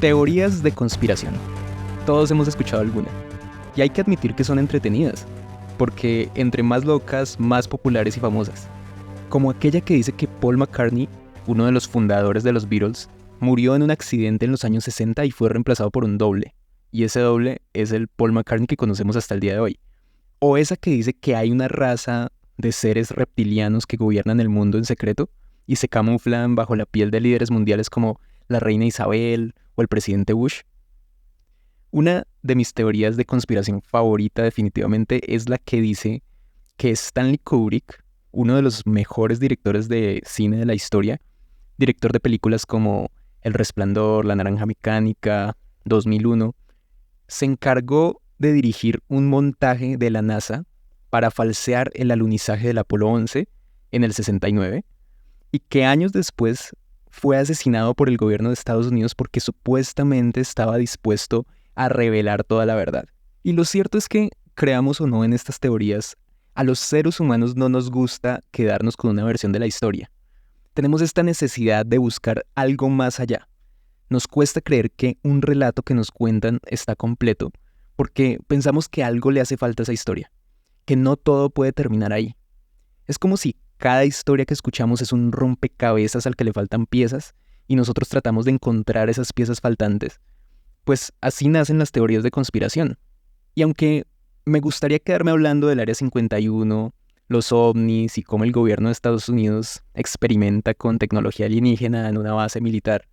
Teorías de conspiración. Todos hemos escuchado alguna. Y hay que admitir que son entretenidas, porque entre más locas, más populares y famosas. Como aquella que dice que Paul McCartney, uno de los fundadores de los Beatles, murió en un accidente en los años 60 y fue reemplazado por un doble. Y ese doble es el Paul McCartney que conocemos hasta el día de hoy. O esa que dice que hay una raza de seres reptilianos que gobiernan el mundo en secreto y se camuflan bajo la piel de líderes mundiales como la reina Isabel o el presidente Bush. Una de mis teorías de conspiración favorita definitivamente es la que dice que Stanley Kubrick, uno de los mejores directores de cine de la historia, director de películas como El Resplandor, La Naranja Mecánica, 2001, se encargó de dirigir un montaje de la NASA para falsear el alunizaje del Apolo 11 en el 69 y que años después fue asesinado por el gobierno de Estados Unidos porque supuestamente estaba dispuesto a revelar toda la verdad. Y lo cierto es que, creamos o no en estas teorías, a los seres humanos no nos gusta quedarnos con una versión de la historia. Tenemos esta necesidad de buscar algo más allá. Nos cuesta creer que un relato que nos cuentan está completo, porque pensamos que algo le hace falta a esa historia, que no todo puede terminar ahí. Es como si cada historia que escuchamos es un rompecabezas al que le faltan piezas y nosotros tratamos de encontrar esas piezas faltantes. Pues así nacen las teorías de conspiración. Y aunque me gustaría quedarme hablando del Área 51, los ovnis y cómo el gobierno de Estados Unidos experimenta con tecnología alienígena en una base militar,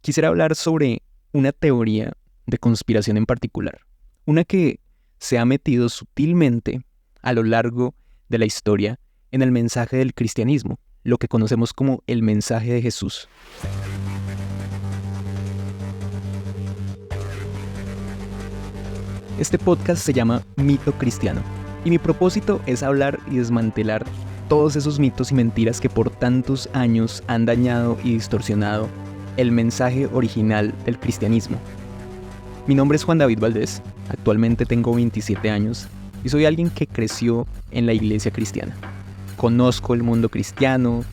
quisiera hablar sobre una teoría de conspiración en particular. Una que se ha metido sutilmente a lo largo de la historia en el mensaje del cristianismo, lo que conocemos como el mensaje de Jesús. Este podcast se llama Mito Cristiano y mi propósito es hablar y desmantelar todos esos mitos y mentiras que por tantos años han dañado y distorsionado el mensaje original del cristianismo. Mi nombre es Juan David Valdés, actualmente tengo 27 años y soy alguien que creció en la iglesia cristiana. Conozco el mundo cristiano,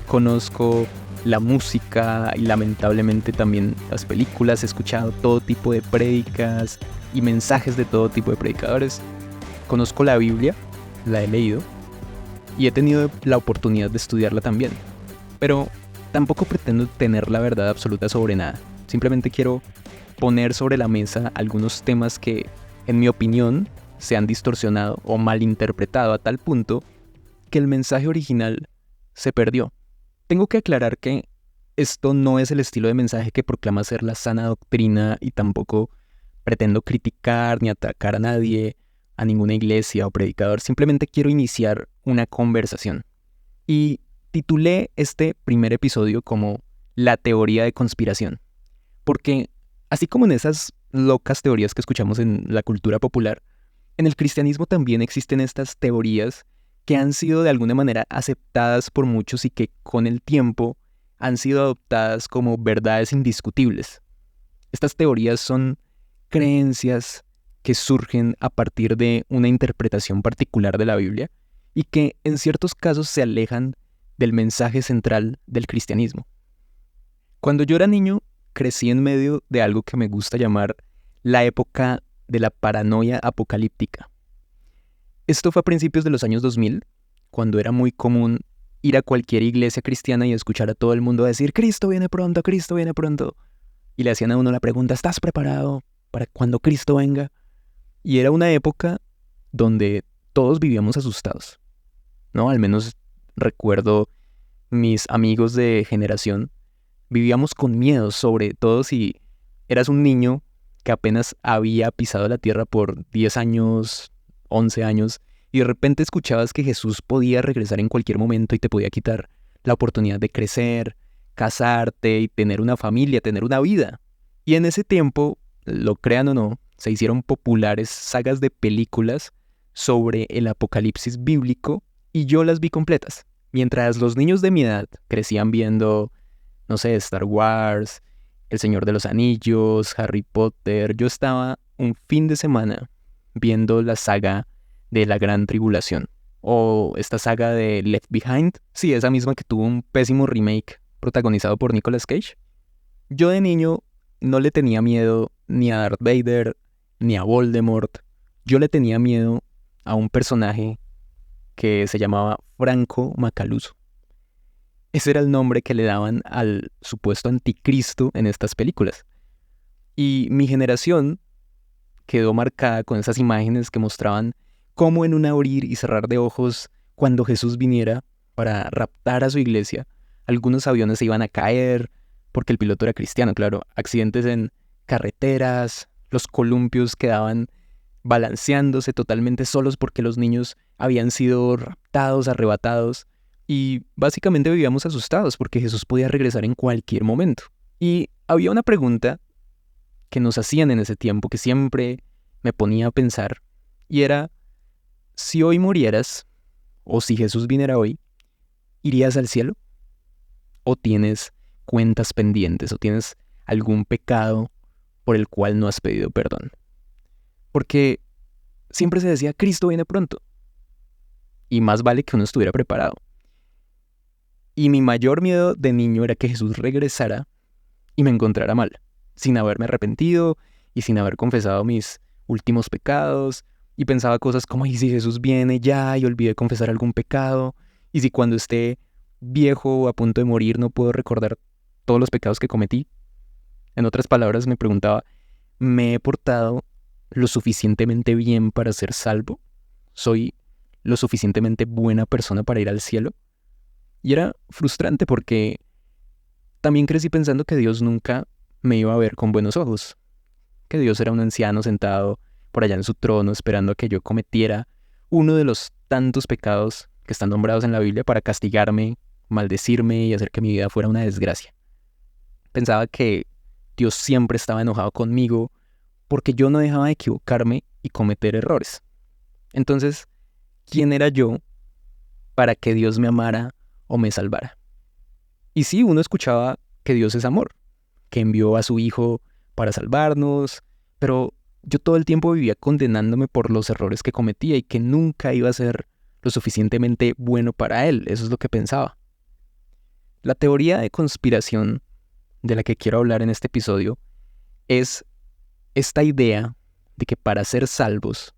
conozco la música y lamentablemente también las películas, he escuchado todo tipo de prédicas y mensajes de todo tipo de predicadores. Conozco la Biblia, la he leído y he tenido la oportunidad de estudiarla también. Pero tampoco pretendo tener la verdad absoluta sobre nada. Simplemente quiero poner sobre la mesa algunos temas que, en mi opinión, se han distorsionado o malinterpretado a tal punto que el mensaje original se perdió. Tengo que aclarar que esto no es el estilo de mensaje que proclama ser la sana doctrina y tampoco pretendo criticar ni atacar a nadie, a ninguna iglesia o predicador. Simplemente quiero iniciar una conversación. Y titulé este primer episodio como La teoría de conspiración. Porque, así como en esas locas teorías que escuchamos en la cultura popular, en el cristianismo también existen estas teorías que han sido de alguna manera aceptadas por muchos y que con el tiempo han sido adoptadas como verdades indiscutibles. Estas teorías son creencias que surgen a partir de una interpretación particular de la Biblia y que en ciertos casos se alejan del mensaje central del cristianismo. Cuando yo era niño, crecí en medio de algo que me gusta llamar la época de la paranoia apocalíptica. Esto fue a principios de los años 2000, cuando era muy común ir a cualquier iglesia cristiana y escuchar a todo el mundo decir «Cristo viene pronto, Cristo viene pronto». Y le hacían a uno la pregunta «¿Estás preparado para cuando Cristo venga?» Y era una época donde todos vivíamos asustados, ¿no? Al menos recuerdo mis amigos de generación, vivíamos con miedo, sobre todo si eras un niño que apenas había pisado la tierra por 10 años, 11 años, y de repente escuchabas que Jesús podía regresar en cualquier momento y te podía quitar la oportunidad de crecer, casarte y tener una familia, tener una vida. Y en ese tiempo, lo crean o no, se hicieron populares sagas de películas sobre el apocalipsis bíblico y yo las vi completas. Mientras los niños de mi edad crecían viendo, no sé, Star Wars, El Señor de los Anillos, Harry Potter, yo estaba un fin de semana viendo la saga de la Gran Tribulación. O esta saga de Left Behind. Sí, esa misma que tuvo un pésimo remake protagonizado por Nicolas Cage. Yo de niño no le tenía miedo ni a Darth Vader ni a Voldemort. Yo le tenía miedo a un personaje que se llamaba Franco Macaluso. Ese era el nombre que le daban al supuesto anticristo en estas películas. Y mi generación quedó marcada con esas imágenes que mostraban cómo en un abrir y cerrar de ojos, cuando Jesús viniera para raptar a su iglesia, algunos aviones se iban a caer, porque el piloto era cristiano, claro, accidentes en carreteras, los columpios quedaban balanceándose totalmente solos porque los niños habían sido raptados, arrebatados, y básicamente vivíamos asustados porque Jesús podía regresar en cualquier momento. Y había una pregunta que nos hacían en ese tiempo que siempre me ponía a pensar, y era: si hoy murieras, o si Jesús viniera hoy, ¿irías al cielo? ¿O tienes cuentas pendientes? ¿O tienes algún pecado por el cual no has pedido perdón? Porque siempre se decía, Cristo viene pronto. Y más vale que uno estuviera preparado. Y mi mayor miedo de niño era que Jesús regresara y me encontrara mal, sin haberme arrepentido y sin haber confesado mis últimos pecados. Y pensaba cosas como: ¿y si Jesús viene ya y olvidé confesar algún pecado? ¿Y si cuando esté viejo o a punto de morir no puedo recordar todos los pecados que cometí? En otras palabras, me preguntaba: ¿me he portado lo suficientemente bien para ser salvo? ¿Soy lo suficientemente buena persona para ir al cielo? Y era frustrante porque también crecí pensando que Dios nunca me iba a ver con buenos ojos, que Dios era un anciano sentado por allá en su trono esperando a que yo cometiera uno de los tantos pecados que están nombrados en la Biblia para castigarme, maldecirme y hacer que mi vida fuera una desgracia. Pensaba que Dios siempre estaba enojado conmigo porque yo no dejaba de equivocarme y cometer errores. Entonces, ¿quién era yo para que Dios me amara o me salvara? Y sí, uno escuchaba que Dios es amor, que envió a su Hijo para salvarnos, pero yo todo el tiempo vivía condenándome por los errores que cometía y que nunca iba a ser lo suficientemente bueno para Él. Eso es lo que pensaba. La teoría de conspiración de la que quiero hablar en este episodio es esta idea de que para ser salvos,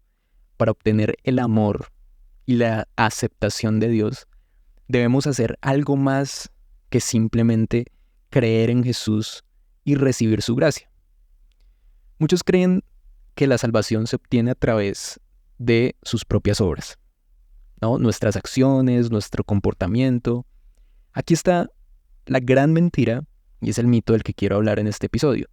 para obtener el amor y la aceptación de Dios, debemos hacer algo más que simplemente creer en Jesús y recibir su gracia. Muchos creen que la salvación se obtiene a través de sus propias obras, ¿no? Nuestras acciones, nuestro comportamiento. Aquí está la gran mentira, y es el mito del que quiero hablar en este episodio.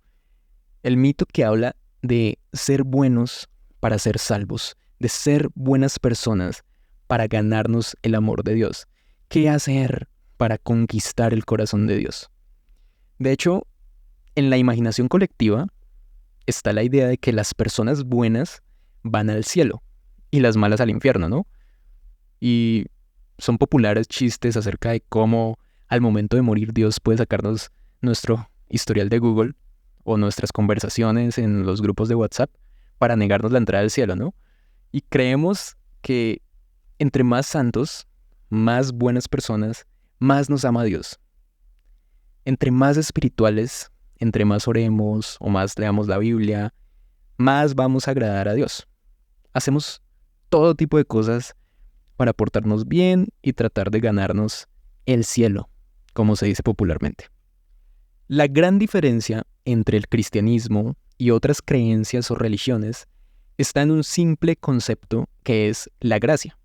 El mito que habla de ser buenos para ser salvos, de ser buenas personas para ganarnos el amor de Dios. ¿Qué hacer para conquistar el corazón de Dios? De hecho, en la imaginación colectiva está la idea de que las personas buenas van al cielo y las malas al infierno, ¿no? Y son populares chistes acerca de cómo al momento de morir Dios puede sacarnos nuestro historial de Google o nuestras conversaciones en los grupos de WhatsApp para negarnos la entrada al cielo, ¿no? Y creemos que entre más santos, más buenas personas, más nos ama Dios. Entre más espirituales, entre más oremos o más leamos la Biblia, más vamos a agradar a Dios. Hacemos todo tipo de cosas para portarnos bien y tratar de ganarnos el cielo, como se dice popularmente. La gran diferencia entre el cristianismo y otras creencias o religiones está en un simple concepto que es la gracia.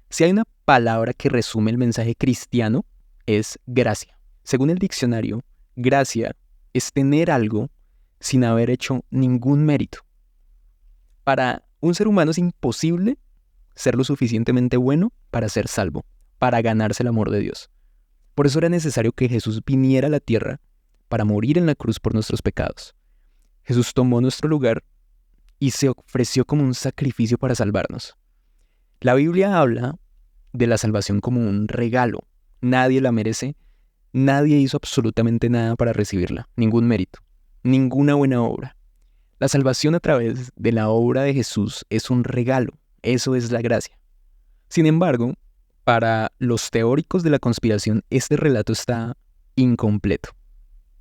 Si hay una palabra que resume el mensaje cristiano, es gracia. Según el diccionario, gracia es tener algo sin haber hecho ningún mérito. Para un ser humano es imposible ser lo suficientemente bueno para ser salvo, para ganarse el amor de Dios. Por eso era necesario que Jesús viniera a la tierra para morir en la cruz por nuestros pecados. Jesús tomó nuestro lugar y se ofreció como un sacrificio para salvarnos. La Biblia habla de la salvación como un regalo. Nadie la merece, nadie hizo absolutamente nada para recibirla, ningún mérito, ninguna buena obra. La salvación a través de la obra de Jesús es un regalo, eso es la gracia. Sin embargo, para los teóricos de la conspiración, este relato está incompleto.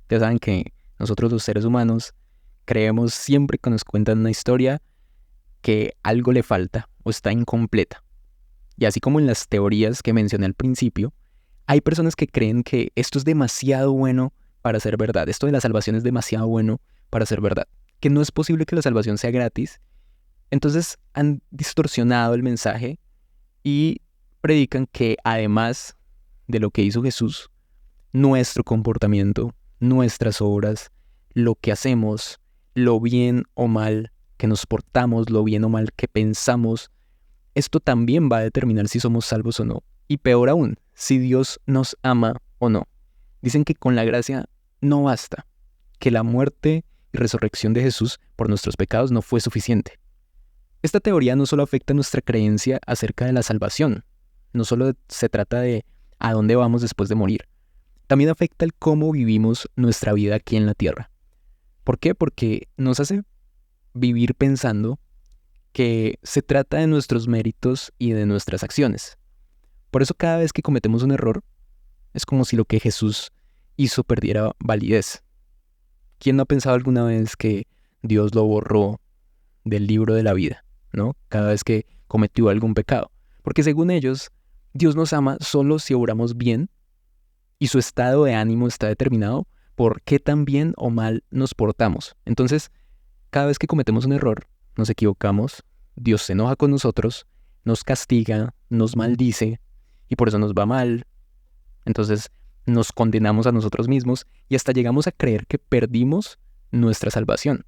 Ya saben que nosotros los seres humanos, creemos siempre que nos cuentan una historia que algo le falta o está incompleta. Y así como en las teorías que mencioné al principio, hay personas que creen que esto es demasiado bueno para ser verdad. Esto de la salvación es demasiado bueno para ser verdad. Que no es posible que la salvación sea gratis. Entonces han distorsionado el mensaje y predican que además de lo que hizo Jesús, nuestro comportamiento, nuestras obras, lo que hacemos, lo bien o mal que nos portamos, lo bien o mal que pensamos, esto también va a determinar si somos salvos o no. Y peor aún, si Dios nos ama o no. Dicen que con la gracia no basta, que la muerte y resurrección de Jesús por nuestros pecados no fue suficiente. Esta teoría no solo afecta nuestra creencia acerca de la salvación, no solo se trata de a dónde vamos después de morir, también afecta el cómo vivimos nuestra vida aquí en la tierra. ¿Por qué? Porque nos hace vivir pensando que se trata de nuestros méritos y de nuestras acciones. Por eso cada vez que cometemos un error, es como si lo que Jesús hizo perdiera validez. ¿Quién no ha pensado alguna vez que Dios lo borró del libro de la vida, ¿no? Cada vez que cometió algún pecado. Porque según ellos, Dios nos ama solo si obramos bien y su estado de ánimo está determinado por qué tan bien o mal nos portamos. Entonces, cada vez que cometemos un error, nos equivocamos, Dios se enoja con nosotros, nos castiga, nos maldice y por eso nos va mal. Entonces nos condenamos a nosotros mismos y hasta llegamos a creer que perdimos nuestra salvación.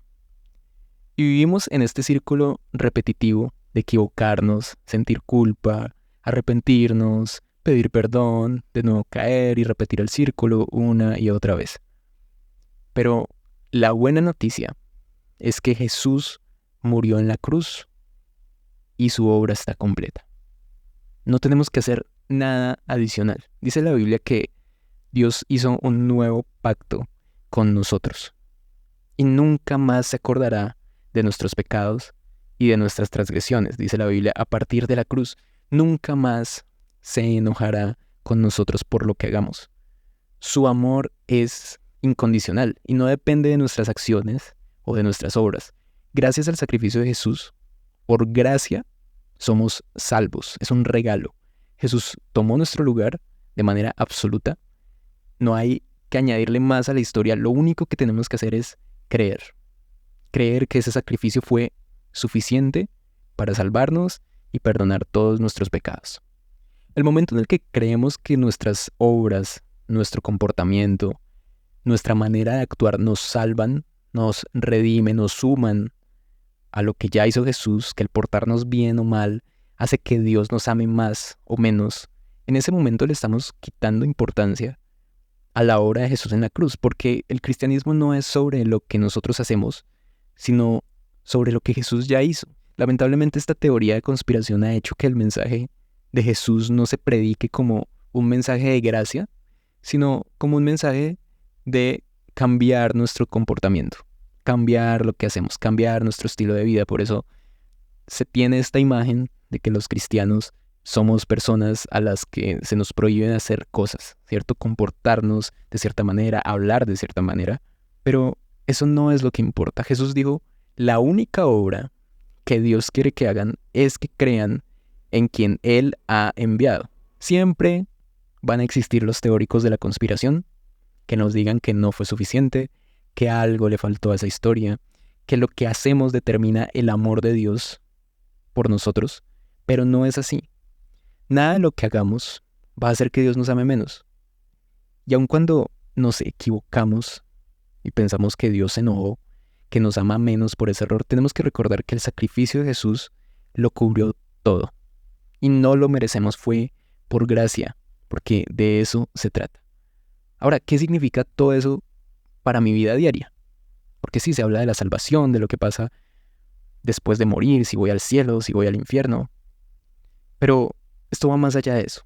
Y vivimos en este círculo repetitivo de equivocarnos, sentir culpa, arrepentirnos, pedir perdón, de nuevo caer y repetir el círculo una y otra vez. Pero la buena noticia es que Jesús murió en la cruz y su obra está completa. No tenemos que hacer nada adicional. Dice la Biblia que Dios hizo un nuevo pacto con nosotros y nunca más se acordará de nuestros pecados y de nuestras transgresiones. Dice la Biblia, a partir de la cruz, nunca más se enojará con nosotros por lo que hagamos. Su amor es incondicional y no depende de nuestras acciones o de nuestras obras. Gracias al sacrificio de Jesús, por gracia, somos salvos. Es un regalo. Jesús tomó nuestro lugar de manera absoluta. No hay que añadirle más a la historia. Lo único que tenemos que hacer es creer. Creer que ese sacrificio fue suficiente para salvarnos y perdonar todos nuestros pecados. El momento en el que creemos que nuestras obras, nuestro comportamiento, nuestra manera de actuar nos salvan, nos redimen, nos suman a lo que ya hizo Jesús, que el portarnos bien o mal hace que Dios nos ame más o menos, en ese momento le estamos quitando importancia a la obra de Jesús en la cruz, porque el cristianismo no es sobre lo que nosotros hacemos, sino sobre lo que Jesús ya hizo. Lamentablemente esta teoría de conspiración ha hecho que el mensaje de Jesús no se predique como un mensaje de gracia, sino como un mensaje de cambiar nuestro comportamiento, cambiar lo que hacemos, cambiar nuestro estilo de vida. Por eso se tiene esta imagen de que los cristianos somos personas a las que se nos prohíben hacer cosas, ¿cierto? Comportarnos de cierta manera, hablar de cierta manera, pero eso no es lo que importa. Jesús dijo, la única obra que Dios quiere que hagan es que crean en quien Él ha enviado. Siempre van a existir los teóricos de la conspiración que nos digan que no fue suficiente, que algo le faltó a esa historia, que lo que hacemos determina el amor de Dios por nosotros, pero no es así. Nada de lo que hagamos va a hacer que Dios nos ame menos. Y aun cuando nos equivocamos y pensamos que Dios se enojó, que nos ama menos por ese error, tenemos que recordar que el sacrificio de Jesús lo cubrió todo. Y no lo merecemos, fue por gracia, porque de eso se trata. Ahora, ¿qué significa todo eso para mi vida diaria? Porque sí, se habla de la salvación, de lo que pasa después de morir, si voy al cielo, si voy al infierno. Pero esto va más allá de eso.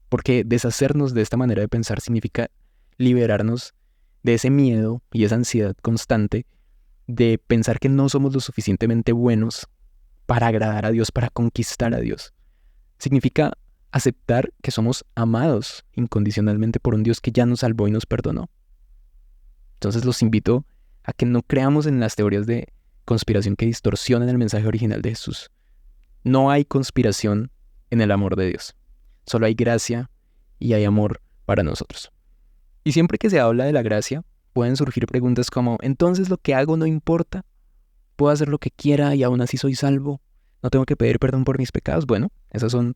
Porque deshacernos de esta manera de pensar significa liberarnos de ese miedo y esa ansiedad constante de pensar que no somos lo suficientemente buenos para agradar a Dios, para conquistar a Dios. Significa aceptar que somos amados incondicionalmente por un Dios que ya nos salvó y nos perdonó. Entonces los invito a que no creamos en las teorías de conspiración que distorsionan el mensaje original de Jesús. No hay conspiración en el amor de Dios. Solo hay gracia y hay amor para nosotros. Y siempre que se habla de la gracia, pueden surgir preguntas como, ¿entonces lo que hago no importa? ¿Puedo hacer lo que quiera y aún así soy salvo? ¿No tengo que pedir perdón por mis pecados? Bueno, esas son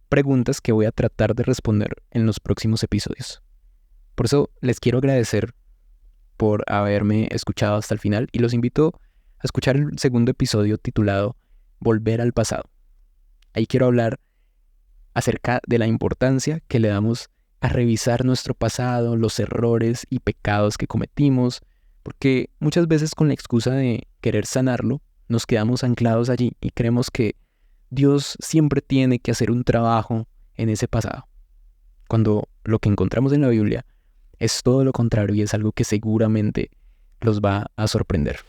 preguntas que voy a tratar de responder en los próximos episodios. Por eso les quiero agradecer por haberme escuchado hasta el final y los invito a escuchar el segundo episodio titulado Volver al pasado. Ahí quiero hablar acerca de la importancia que le damos a revisar nuestro pasado, los errores y pecados que cometimos, porque muchas veces con la excusa de querer sanarlo, nos quedamos anclados allí y creemos que Dios siempre tiene que hacer un trabajo en ese pasado, cuando lo que encontramos en la Biblia es todo lo contrario y es algo que seguramente los va a sorprender.